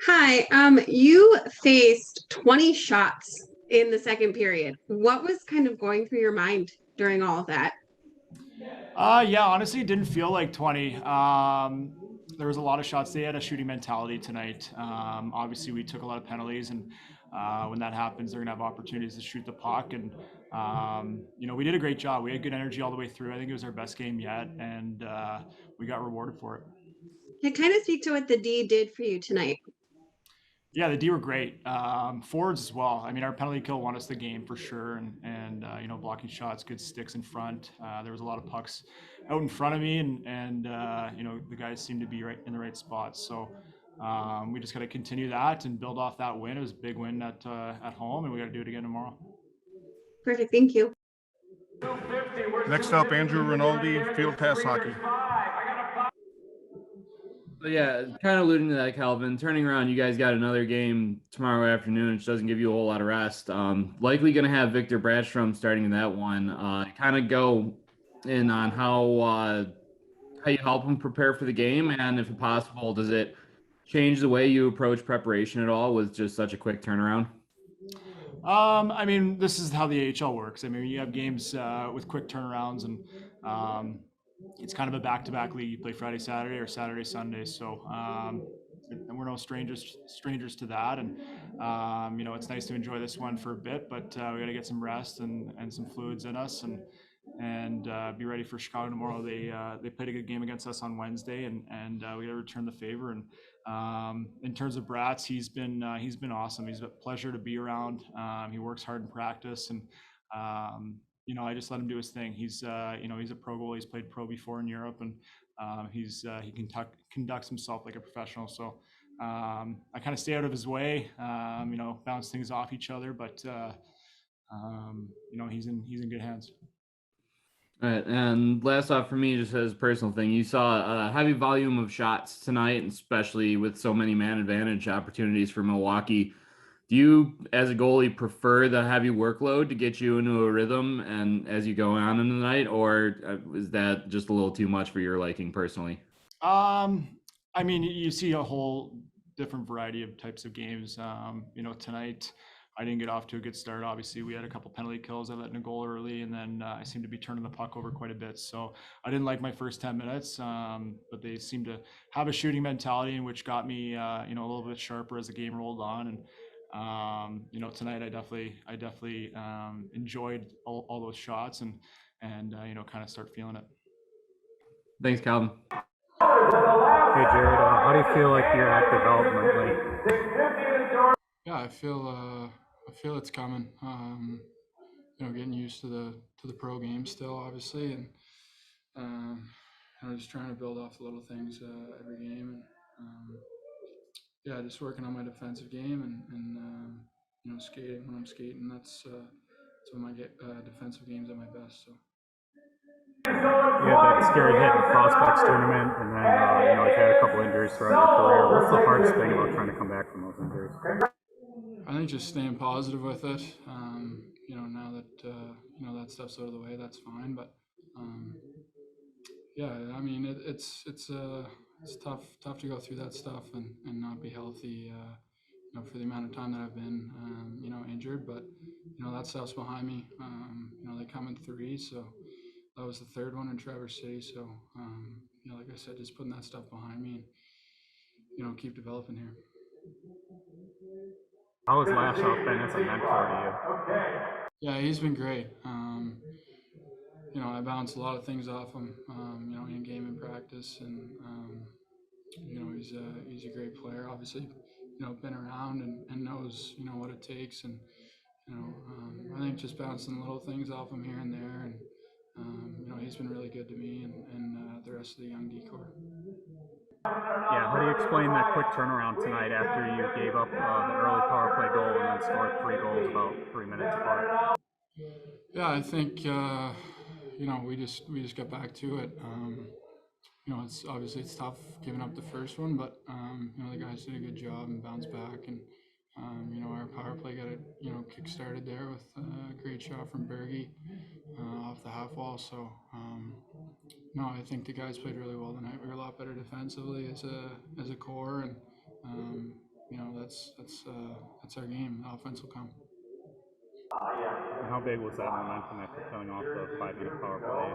Hi, you faced 20 shots in the second period. What was kind of going through your mind during all of that? Yeah, honestly, it didn't feel like 20. There was a lot of shots. They had a shooting mentality tonight. Obviously, we took a lot of penalties, and when that happens, they're going to have opportunities to shoot the puck. And, we did a great job. We had good energy all the way through. I think it was our best game yet, and we got rewarded for it. Can kind of speak to what the D did for you tonight. Yeah, the D were great. Forwards as well. I mean, our penalty kill won us the game for sure, and blocking shots, good sticks in front. There was a lot of pucks out in front of me, and the guys seemed to be right in the right spots. So we just got to continue that and build off that win. It was a big win at home, and we got to do it again tomorrow. Perfect, thank you. Next up, Andrew Rinaldi, Field Pass Hockey. But yeah, kind of alluding to that, Calvin. Turning around, you guys got another game tomorrow afternoon, which doesn't give you a whole lot of rest. Likely going to have Victor Bradstrom starting in that one. Kind of go in on how you help him prepare for the game, and if possible, does it change the way you approach preparation at all with just such a quick turnaround? I mean, this is how the AHL works. I mean, you have games with quick turnarounds, and it's kind of a back-to-back league. You play Friday, Saturday, or Saturday, Sunday. So, and we're no strangers to that. And it's nice to enjoy this one for a bit, but we got to get some rest and some fluids in us, and be ready for Chicago tomorrow. They played a good game against us on Wednesday, and we got to return the favor. And in terms of Bratz, he's been awesome. He's a pleasure to be around. He works hard in practice, and I just let him do his thing. He's he's a pro goalie. He's played pro before in Europe, and he conducts himself like a professional. So I kind of stay out of his way. Bounce things off each other, but he's in good hands. All right, and last off for me, just as a personal thing, you saw a heavy volume of shots tonight, especially with so many man advantage opportunities for Milwaukee. Do you, as a goalie, prefer the heavy workload to get you into a rhythm and as you go on in the night, or is that just a little too much for your liking personally? I mean, you see a whole different variety of types of games. Tonight I didn't get off to a good start. Obviously, we had a couple penalty kills. I let in a goal early, and then I seemed to be turning the puck over quite a bit. So I didn't like my first 10 minutes, but they seemed to have a shooting mentality, which got me, a little bit sharper as the game rolled on. And tonight I definitely enjoyed all those shots and kind of start feeling it. Thanks, Calvin. Hey Jared, how do you feel like you're at developmentally? Yeah, I feel it's coming. Getting used to the pro game still, obviously, and just trying to build off the little things every game, and just working on my defensive game and skating when I'm skating. That's when my defensive game's at my best. So. You had that scary hit in the Prospects tournament, and then you've had a couple injuries throughout your career. What's the hardest thing about trying to come back from those injuries? I think just staying positive with it. Now that that stuff's out of the way, that's fine. But I mean, it's tough to go through that stuff and not be healthy. For the amount of time that I've been, injured. But that stuff's behind me. They come in three, so that was the third one in Traverse City. So like I said, just putting that stuff behind me and keep developing here. How has Lashoff been as a mentor to you? Yeah, he's been great. I bounce a lot of things off him, in game and practice, and he's a great player. Obviously, been around and knows what it takes, and I think just bouncing little things off him here and there, and he's been really good to me and the rest of the young D-Corps. Yeah, how do you explain that quick turnaround tonight after you gave up the early power play goal and then scored 3 goals about 3 minutes apart? Yeah, I think we just got back to it. It's obviously it's tough giving up the first one, but the guys did a good job and bounced back, and our power play got it kick started there with a great shot from Berggren off the half wall. So I think the guys played really well tonight. We were a lot better defensively as a core, and that's our game. The offense will come. And how big was that momentum after coming off the 5-minute power play?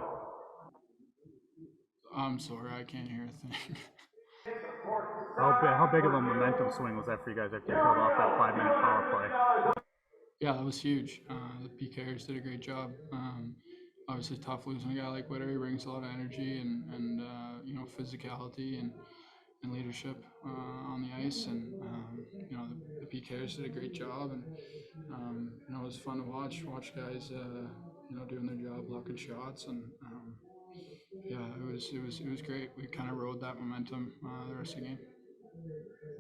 I'm sorry, I can't hear a thing. How big of a momentum swing was that for you guys after you pulled off that 5-minute power play? Yeah, that was huge. The PKers did a great job. Obviously tough losing a guy like Witter. He brings a lot of energy and physicality and leadership on the ice. And the PKers did a great job. And it was fun to watch guys doing their job, blocking shots. And it was great. We kind of rode that momentum the rest of the game.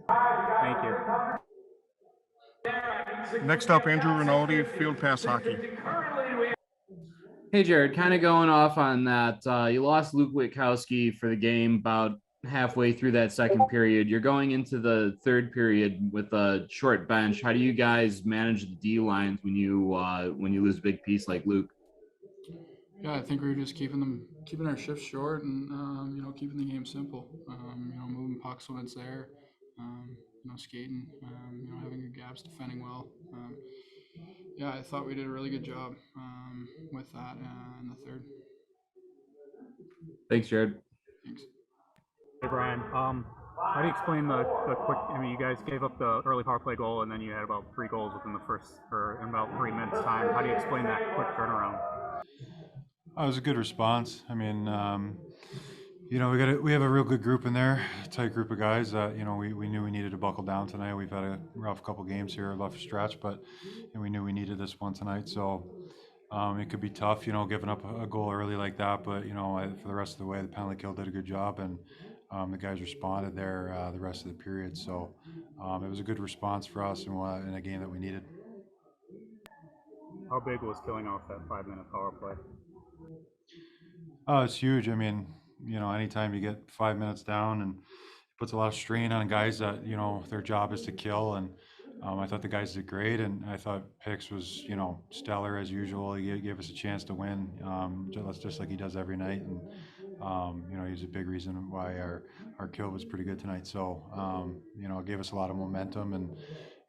Thank you. Next up, Andrew Rinaldi, Field Pass Hockey. Hey, Jared, kind of going off on that. You lost Luke Witkowski for the game about halfway through that second period. You're going into the third period with a short bench. How do you guys manage the D lines when you lose a big piece like Luke? Yeah, I think we were just keeping our shifts short and keeping the game simple. Moving pucks when it's there. Skating. Having good gaps, defending well. I thought we did a really good job with that in the third. Thanks, Jared. Thanks. Hey, Brian. How do you explain the quick? I mean, you guys gave up the early power play goal, and then you had about 3 goals within in about 3 minutes time. How do you explain that quick turnaround? It was a good response. I mean, we have a real good group in there, a tight group of guys that we knew we needed to buckle down tonight. We've had a rough couple games here, a rough stretch, but we knew we needed this one tonight. So it could be tough, giving up a goal early like that. But for the rest of the way, the penalty kill did a good job, and the guys responded there the rest of the period. So it was a good response for us in a game that we needed. How big was killing off that 5-minute power play? It's huge. I mean, anytime you get 5 minutes down, and it puts a lot of strain on guys that their job is to kill. And I thought the guys did great, and I thought Pix was stellar as usual. He gave us a chance to win, just like he does every night. And he's a big reason why our kill was pretty good tonight. So it gave us a lot of momentum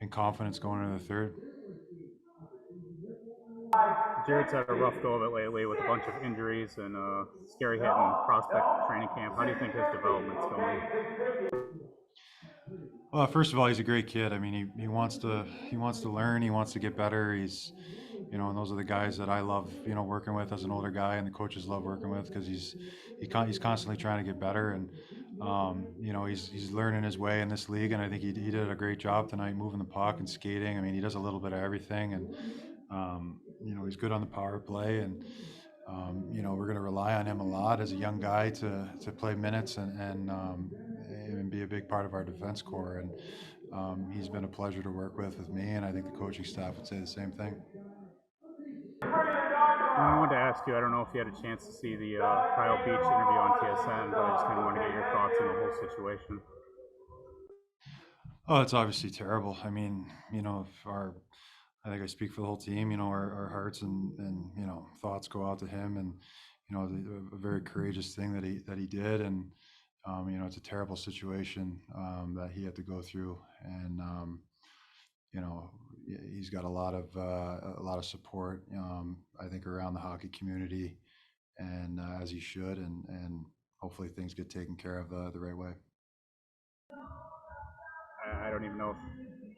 and confidence going into the third. Jared's had a rough go of it lately with a bunch of injuries and scary hit in prospect training camp. How do you think his development's going? Well, first of all, he's a great kid. I mean, he wants to learn. He wants to get better. He's, and those are the guys that I love, working with as an older guy, and the coaches love working with because he's constantly trying to get better, and he's learning his way in this league, and I think he did a great job tonight, moving the puck and skating. I mean, he does a little bit of everything, and he's good on the power play, and we're going to rely on him a lot as a young guy to play minutes and be a big part of our defense core. And he's been a pleasure to work with me, and I think the coaching staff would say the same thing. I wanted to ask you, I don't know if you had a chance to see the Kyle Beach interview on TSN, but I just kind of wanted to get your thoughts on the whole situation. Oh, it's obviously terrible. I mean, I think I speak for the whole team, our hearts and thoughts go out to him, and, a very courageous thing that he did. And, it's a terrible situation that he had to go through. And, he's got a lot of support, I think, around the hockey community, and as he should, and hopefully things get taken care of the right way. I don't even know if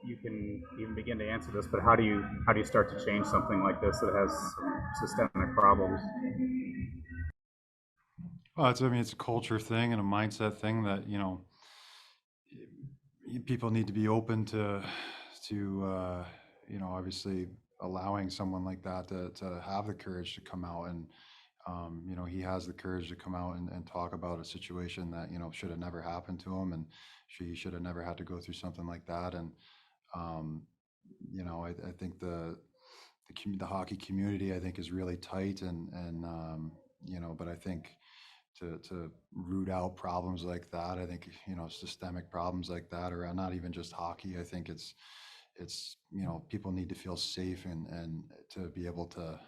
you can even begin to answer this, but how do you start to change something like this that has systemic problems? Well, it's a culture thing and a mindset thing that people need to be open to obviously allowing someone like that to have the courage to come out, and he has the courage to come out and talk about a situation that should have never happened to him, and he should have never had to go through something like that. And I think the hockey community, I think, is really tight, and but I think to root out problems like that, I think systemic problems like that around not even just hockey. I think it's people need to feel safe and to be able to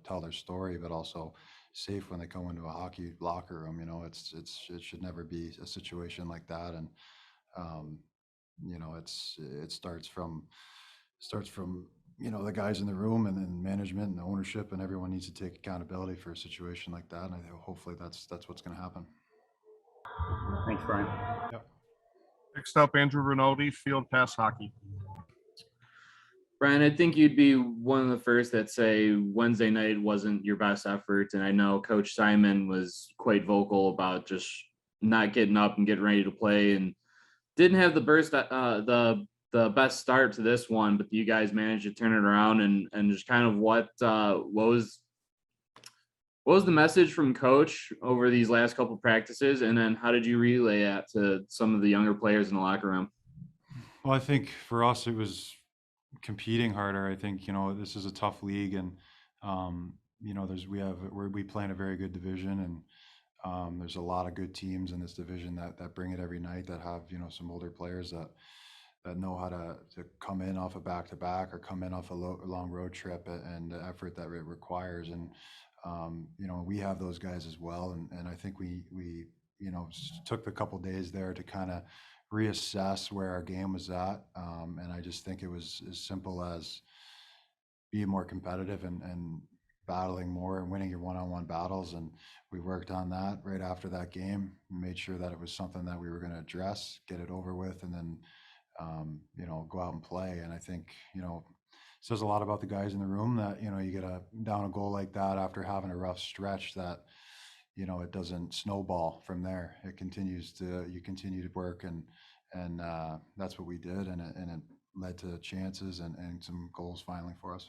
tell their story, but also safe when they go into a hockey locker room. It should never be a situation like that. And it starts from the guys in the room, and then management and the ownership, and everyone needs to take accountability for a situation like that. And I think hopefully that's what's going to happen. Thanks, Brian. Yep. Next up, Andrew Rinaldi, Field Pass Hockey. Brian, I think you'd be one of the first that say Wednesday night wasn't your best effort. And I know Coach Simon was quite vocal about just not getting up and getting ready to play, and didn't have the best start to this one, but you guys managed to turn it around. And just kind of what was the message from Coach over these last couple practices, and then how did you relay that to some of the younger players in the locker room? Well, I think for us it was competing harder. I think this is a tough league, and we play in a very good division, and there's a lot of good teams in this division that bring it every night, that have some older players that know how to come in off a back-to-back or come in off a long road trip, and the effort that it requires. And we have those guys as well, and I think we took a couple days there to kind of reassess where our game was at, and I just think it was as simple as being more competitive and battling more and winning your one-on-one battles. And we worked on that right after that game and made sure that it was something that we were going to address, get it over with, and then go out and play. And I think it says a lot about the guys in the room that you get down a goal like that after having a rough stretch, that it doesn't snowball from there. You continue to work, and that's what we did, and it led to chances and some goals finally for us.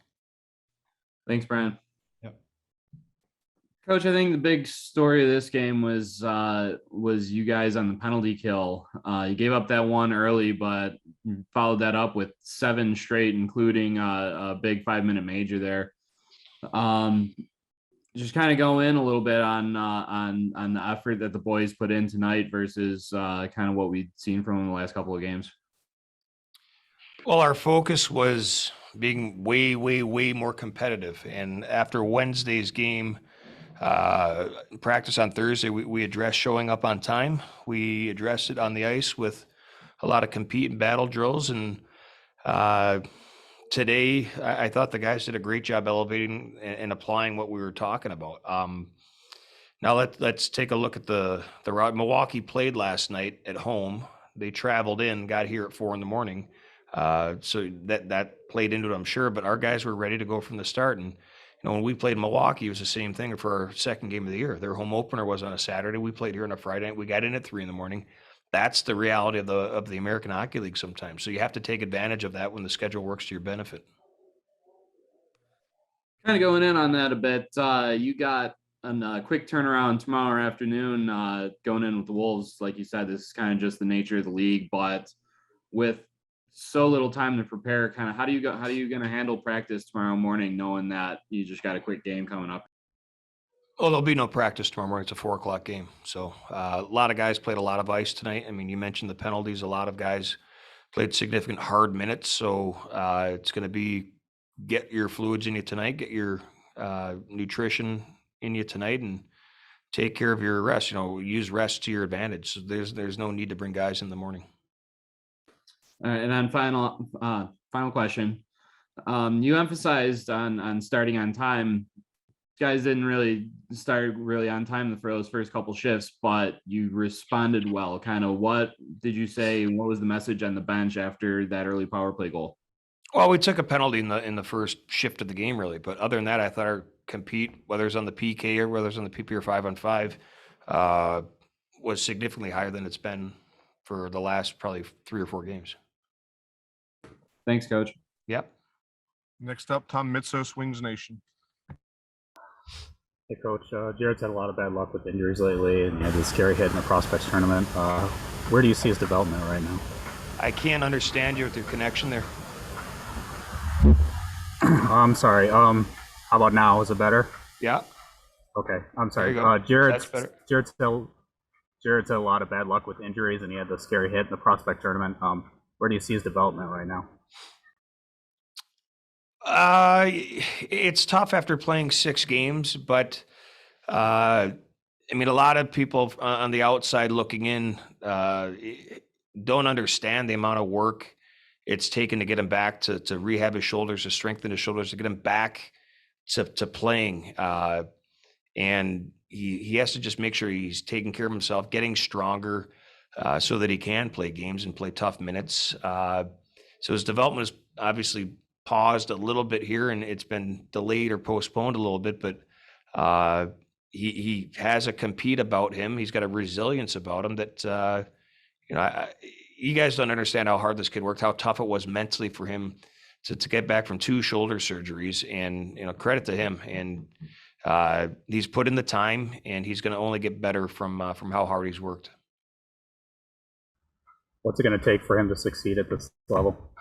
Thanks, Brian. Yep. Coach, I think the big story of this game was you guys on the penalty kill. You gave up that one early, but followed that up with 7 straight, including a big 5-minute major there. Just kind of go in a little bit on the effort that the boys put in tonight versus kind of what we've seen from them the last couple of games. Well, our focus was being way, way, way more competitive. And after Wednesday's game, practice on Thursday, we addressed showing up on time. We addressed it on the ice with a lot of compete and battle drills. And today, I thought the guys did a great job elevating and applying what we were talking about. Now let's take a look at the route. Milwaukee played last night at home. They traveled in, got here at 4 a.m. So that played into it, I'm sure. But our guys were ready to go from the start. And when we played Milwaukee, it was the same thing for our second game of the year. Their home opener was on a Saturday. We played here on a Friday night. We got in at 3 a.m. That's the reality of the American Hockey League sometimes. So you have to take advantage of that when the schedule works to your benefit. Kind of going in on that a bit, you got a quick turnaround tomorrow afternoon going in with the Wolves. Like you said, this is kind of just the nature of the league, but with so little time to prepare, kind of how are you going to handle practice tomorrow morning, knowing that you just got a quick game coming up? Well, there'll be no practice tomorrow morning. It's a 4 o'clock game. So a lot of guys played a lot of ice tonight. I mean, you mentioned the penalties. A lot of guys played significant hard minutes. So it's going to be get your fluids in you tonight, get your nutrition in you tonight, and take care of your rest. Use rest to your advantage. So there's no need to bring guys in the morning. All right, and then final question. You emphasized on starting on time. Guys didn't really start really on time for those first couple shifts, but you responded well. Kind of what did you say? What was the message on the bench after that early power play goal? Well, we took a penalty in the first shift of the game, really. But other than that, I thought our compete, whether it's on the PK or whether it's on the PP or 5-on-5, was significantly higher than it's been for the last probably 3 or 4 games. Thanks, Coach. Yep. Next up, Tom Mitsos, Wings Nation. Hey, Coach. Jared's had a lot of bad luck with injuries lately, and he had this scary hit in the prospects tournament. Where do you see his development right now? I can't understand you with your connection there. I'm sorry. How about now? Is it better? Yeah. Okay. I'm sorry. That's better. Jared's had a lot of bad luck with injuries, and he had the scary hit in the prospect tournament. Where do you see his development right now? It's tough after playing 6 games, but I mean, a lot of people on the outside looking in, don't understand the amount of work it's taken to get him back to rehab his shoulders, to strengthen his shoulders, to get him back to playing. And he has to just make sure he's taking care of himself, getting stronger, so that he can play games and play tough minutes. So his development is obviously paused a little bit here, and it's been delayed or postponed a little bit, but he has a compete about him. He's got a resilience about him that, you guys don't understand how hard this kid worked, how tough it was mentally for him to get back from 2 shoulder surgeries, and, credit to him. And he's put in the time, and he's going to only get better from how hard he's worked. What's it going to take for him to succeed at this level?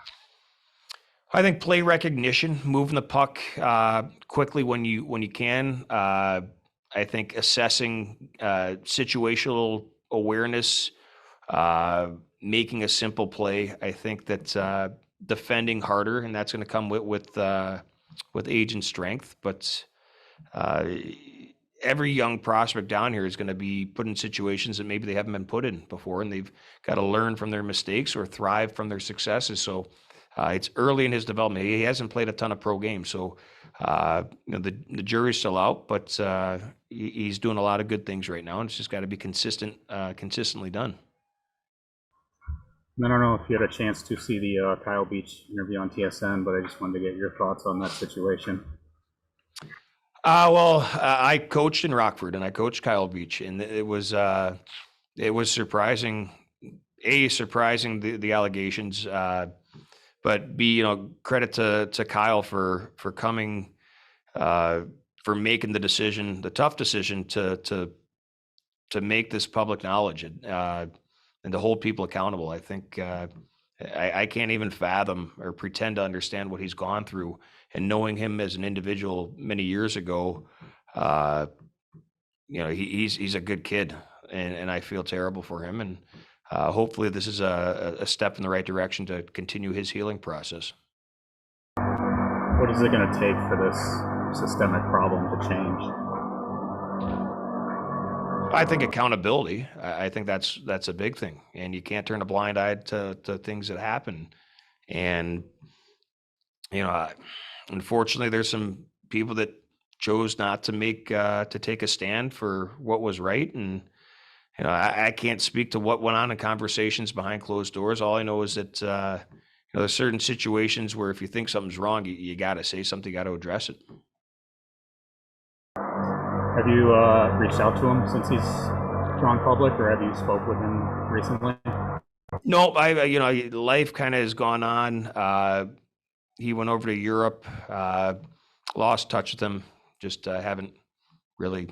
I think play recognition, moving the puck quickly when you can. I think assessing situational awareness, making a simple play. I think that defending harder, and that's going to come with age and strength. But every young prospect down here is going to be put in situations that maybe they haven't been put in before, and they've got to learn from their mistakes or thrive from their successes. So it's early in his development. He hasn't played a ton of pro games, so the jury's still out. But he's doing a lot of good things right now, and it's just got to be consistently done. I don't know if you had a chance to see the Kyle Beach interview on TSN, but I just wanted to get your thoughts on that situation. I coached in Rockford, and I coached Kyle Beach, and it was surprising. Surprising the allegations, but B, credit to Kyle for coming, for making the tough decision to make this public knowledge, and to hold people accountable. I think I can't even fathom or pretend to understand what he's gone through. And knowing him as an individual many years ago, he's a good kid, and I feel terrible for him. And hopefully this is a step in the right direction to continue his healing process. What is it going to take for this systemic problem to change? I think accountability. I think that's a big thing, and you can't turn a blind eye to things that happen. And unfortunately, there's some people that chose not to take a stand for what was right. And I can't speak to what went on in conversations behind closed doors. All I know is that there's certain situations where if you think something's wrong, you got to say something, you got to address it. Have you reached out to him since he's gone public, or have you spoke with him recently? No, life kind of has gone on. He went over to Europe, lost touch with him. Just haven't really,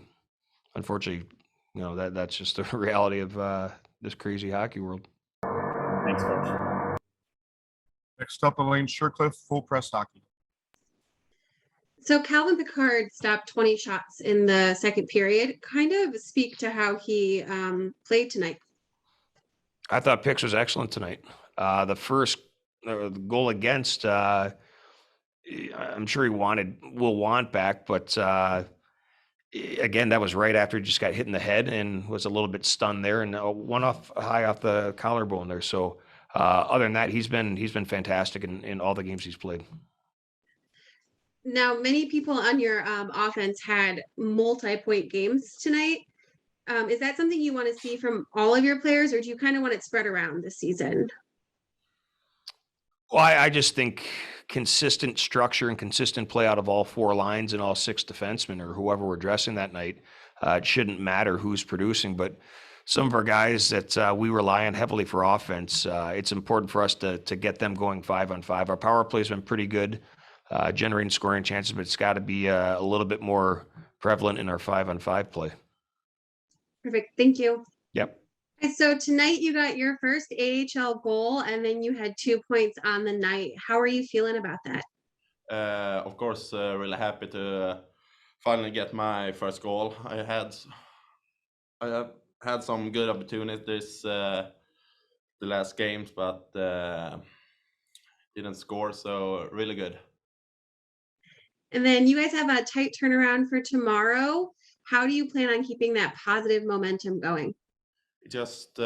unfortunately, that's just the reality of this crazy hockey world. Thanks, Coach. Next up, Elaine Shercliffe, Full Press Hockey. So Calvin Pickard stopped 20 shots in the second period. Kind of speak to how he played tonight. I thought Pix was excellent tonight. The first goal against, I'm sure will want back, but again, that was right after he just got hit in the head and was a little bit stunned there, and one high off the collarbone there. So other than that, he's been fantastic in all the games he's played. Now, many people on your offense had multi-point games tonight. Is that something you want to see from all of your players, or do you kind of want it spread around this season? Well, I just think consistent structure and consistent play out of all 4 lines and all 6 defensemen or whoever we're dressing that night. It shouldn't matter who's producing, but some of our guys that we rely on heavily for offense, it's important for us to get them going 5-on-5. Our power play's been pretty good, generating scoring chances, but it's got to be a little bit more prevalent in our 5-on-5 play. Perfect. Thank you. Yep. So tonight you got your first AHL goal, and then you had 2 points on the night. How are you feeling about that? Of course, really happy to finally get my first goal. I have had some good opportunities the last games, but didn't score, so really good. And then you guys have a tight turnaround for tomorrow. How do you plan on keeping that positive momentum going? just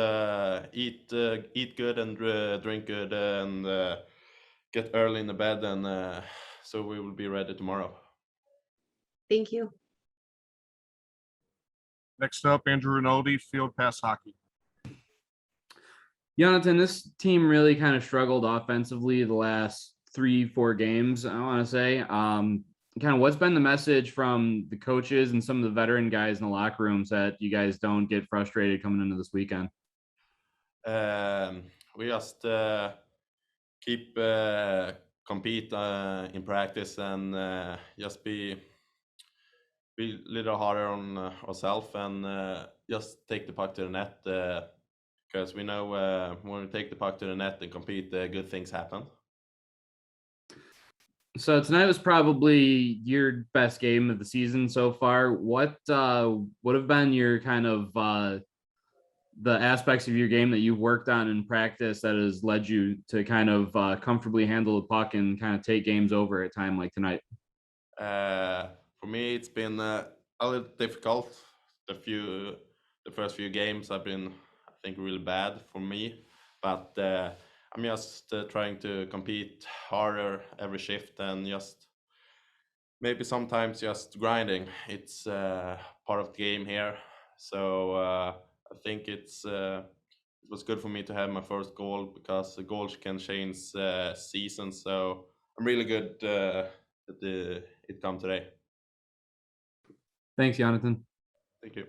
eat good and drink good and get early in the bed, and so we will be ready tomorrow. Thank you. Next up, Andrew Rinaldi, field pass hockey. Jonathan, this team really kind of struggled offensively the last 3-4 games, I want to say. Kind of what's been the message from the coaches and some of the veteran guys in the locker rooms that you guys don't get frustrated coming into this weekend? We just keep compete in practice and just be a little harder on ourselves and just take the puck to the net because we know when we take the puck to the net and compete, good things happen. So tonight was probably your best game of the season so far. What would have been your kind of the aspects of your game that you've worked on in practice that has led you to kind of comfortably handle the puck and kind of take games over at a time like tonight? For me, it's been a little difficult. The first few games have been, I think, really bad for me, but I'm just trying to compete harder every shift and just maybe sometimes just grinding. It's part of the game here. So I think it was good for me to have my first goal because the goals can change seasons. So I'm really good that it come today. Thanks, Jonathan. Thank you.